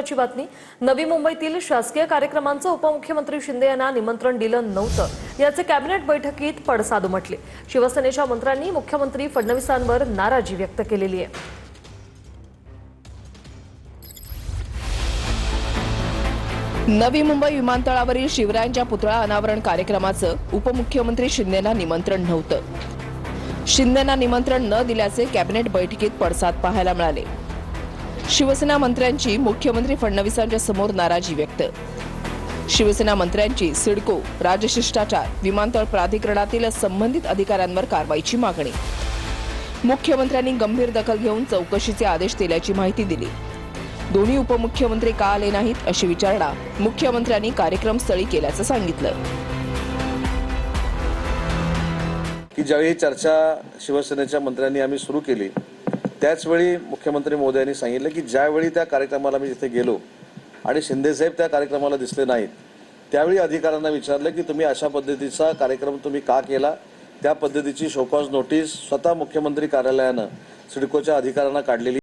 ची बातमी। नवी मुंबईतील शासकीय कार्यक्रमांचं उपमुख्यमंत्री शिंदे यांना निमंत्रण दिलं नव्हतं याचे कॅबिनेट बैठकीत पडसाद उमटले। शिवसेनेच्या मंत्र्यांनी मुख्यमंत्री फडणवीसांवर नाराजी व्यक्त केलेली आहे। नवी मुंबई विमानतळावरील शिवरायांच्या पुतळा अनावरण कार्यक्रमाचं उपमुख्यमंत्री शिंदेंना निमंत्रण नव्हतं। शिंदेंना निमंत्रण न दिल्याचे कॅबिनेट बैठकीत पडसाद पाहायला मिळाले। शिवसेना मंत्र्यांची मुख्यमंत्री फडणवीसांच्या समोर नाराजी व्यक्त। शिवसेना मंत्र्यांची सिडको, राजशिष्टाचार, विमानतळ प्राधिकरणातील संबंधित अधिकाऱ्यांवर कारवाईची मागणी। मुख्यमंत्र्यांनी गंभीर दखल घेऊन चौकशीचे आदेश दिल्याची माहिती दिली। दोन्ही उपमुख्यमंत्री का आले नाहीत अशी विचारणा मुख्यमंत्र्यांनी कार्यक्रमस्थळी केल्याचं सांगितलं। की ज्यावेळी चर्चा शिवसेनेच्या मंत्र्यांनी आम्ही सुरू केली त्याचवेळी मुख्यमंत्री महोदयांनी सांगितलं की ज्यावेळी त्या कार्यक्रमाला मी तिथे गेलो आणि शिंदे साहेब त्या कार्यक्रमाला दिसले नाहीत त्यावेळी अधिकाऱ्यांना विचारलं की तुम्ही अशा पद्धतीचा कार्यक्रम तुम्ही का केला। त्या पद्धतीची शोकॉज नोटीस स्वतः मुख्यमंत्री कार्यालयानं सिडकोच्या अधिकाऱ्यांना काढलेली